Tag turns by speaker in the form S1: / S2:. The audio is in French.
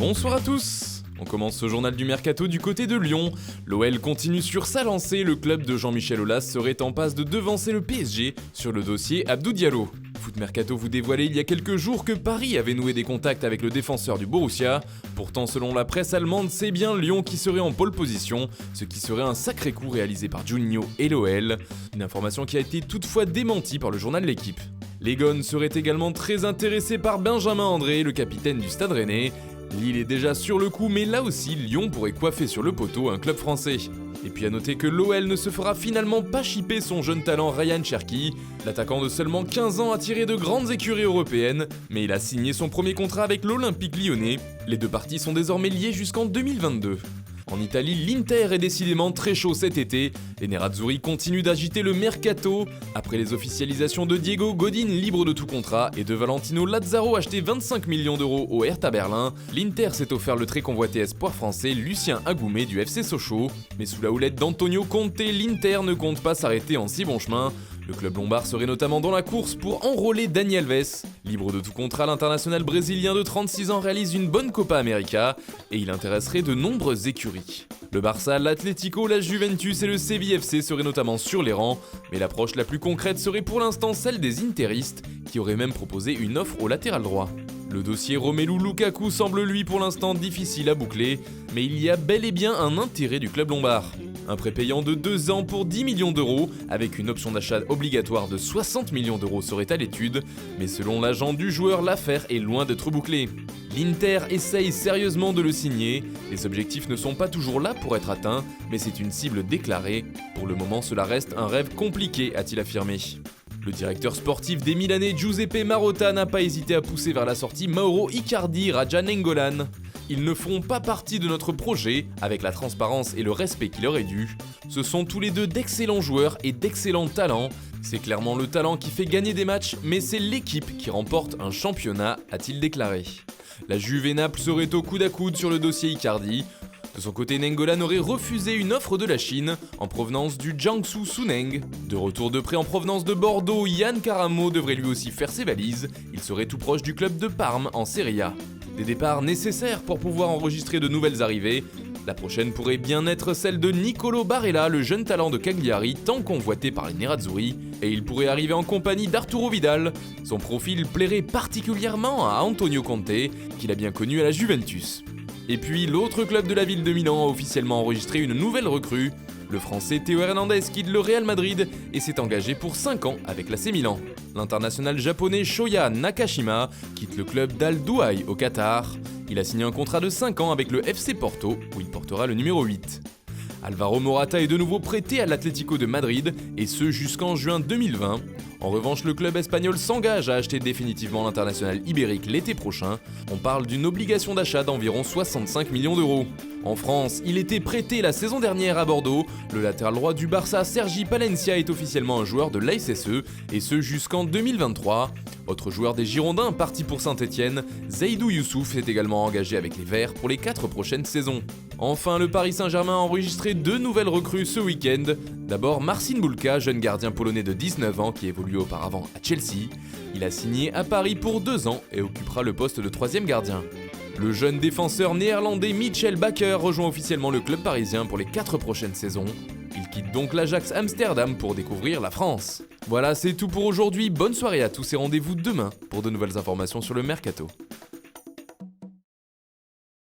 S1: Bonsoir à tous. On commence ce journal du Mercato du côté de Lyon. L'OL continue sur sa lancée, le club de Jean-Michel Aulas serait en passe de devancer le PSG sur le dossier Abdou Diallo. Foot Mercato vous dévoilait il y a quelques jours que Paris avait noué des contacts avec le défenseur du Borussia. Pourtant, selon la presse allemande, c'est bien Lyon qui serait en pole position, ce qui serait un sacré coup réalisé par Juninho et l'OL. Une information qui a été toutefois démentie par le journal L'Équipe. Les Gones seraient également très intéressés par Benjamin André, le capitaine du Stade Rennais. Lille est déjà sur le coup, mais là aussi, Lyon pourrait coiffer sur le poteau un club français. Et puis à noter que l'OL ne se fera finalement pas chipper son jeune talent Ryan Cherki. L'attaquant de seulement 15 ans a tiré de grandes écuries européennes, mais il a signé son premier contrat avec l'Olympique Lyonnais. Les deux parties sont désormais liées jusqu'en 2022. En Italie, l'Inter est décidément très chaud cet été. Les Nerazzurri continuent d'agiter le mercato. Après les officialisations de Diego Godin libre de tout contrat et de Valentino Lazaro acheté 25 millions d'euros au Hertha Berlin, l'Inter s'est offert le très convoité espoir français Lucien Agoumé du FC Sochaux. Mais sous la houlette d'Antonio Conte, l'Inter ne compte pas s'arrêter en si bon chemin. Le club lombard serait notamment dans la course pour enrôler Dani Alves. Libre de tout contrat, l'international brésilien de 36 ans réalise une bonne Copa América et il intéresserait de nombreuses écuries. Le Barça, l'Atlético, la Juventus et le Séville FC seraient notamment sur les rangs, mais l'approche la plus concrète serait pour l'instant celle des interistes, qui auraient même proposé une offre au latéral droit. Le dossier Romelu Lukaku semble lui pour l'instant difficile à boucler, mais il y a bel et bien un intérêt du club lombard. Un prêt payant de 2 ans pour 10 millions d'euros, avec une option d'achat obligatoire de 60 millions d'euros serait à l'étude, mais selon l'agent du joueur, l'affaire est loin d'être bouclée. L'Inter essaye sérieusement de le signer, les objectifs ne sont pas toujours là pour être atteints, mais c'est une cible déclarée. Pour le moment, cela reste un rêve compliqué, a-t-il affirmé. Le directeur sportif des Milanais Giuseppe Marotta n'a pas hésité à pousser vers la sortie Mauro Icardi, Raja Nainggolan. Ils ne feront pas partie de notre projet, avec la transparence et le respect qui leur est dû. Ce sont tous les deux d'excellents joueurs et d'excellents talents. C'est clairement le talent qui fait gagner des matchs, mais c'est l'équipe qui remporte un championnat, a-t-il déclaré. La Juve et Naples seraient au coude à coude sur le dossier Icardi. De son côté, Nainggolan aurait refusé une offre de la Chine en provenance du Jiangsu Suning. De retour de prêt en provenance de Bordeaux, Yann Caramo devrait lui aussi faire ses valises. Il serait tout proche du club de Parme en Serie A. Des départs nécessaires pour pouvoir enregistrer de nouvelles arrivées. La prochaine pourrait bien être celle de Nicolo Barella, le jeune talent de Cagliari, tant convoité par les Nerazzurri, et il pourrait arriver en compagnie d'Arturo Vidal. Son profil plairait particulièrement à Antonio Conte, qu'il a bien connu à la Juventus. Et puis l'autre club de la ville de Milan a officiellement enregistré une nouvelle recrue. Le français Théo Hernandez quitte le Real Madrid et s'est engagé pour 5 ans avec l'AC Milan. L'international japonais Shoya Nakashima quitte le club d'Al-Douaï au Qatar. Il a signé un contrat de 5 ans avec le FC Porto, où il portera le numéro 8. Alvaro Morata est de nouveau prêté à l'Atlético de Madrid, et ce jusqu'en juin 2020. En revanche, le club espagnol s'engage à acheter définitivement l'international ibérique l'été prochain. On parle d'une obligation d'achat d'environ 65 millions d'euros. En France, il était prêté la saison dernière à Bordeaux. Le latéral droit du Barça, Sergi Palencia, est officiellement un joueur de l'ASSE, et ce jusqu'en 2023. Autre joueur des Girondins parti pour Saint-Etienne, Zaidou Youssouf est également engagé avec les Verts pour les 4 prochaines saisons. Enfin, le Paris Saint-Germain a enregistré 2 nouvelles recrues ce week-end. D'abord, Marcin Bulka, jeune gardien polonais de 19 ans qui évoluait auparavant à Chelsea. Il a signé à Paris pour 2 ans et occupera le poste de 3e gardien. Le jeune défenseur néerlandais Mitchell Bakker rejoint officiellement le club parisien pour les 4 prochaines saisons. Il quitte donc l'Ajax Amsterdam pour découvrir la France. Voilà, c'est tout pour aujourd'hui. Bonne soirée à tous et rendez-vous demain pour de nouvelles informations sur le Mercato.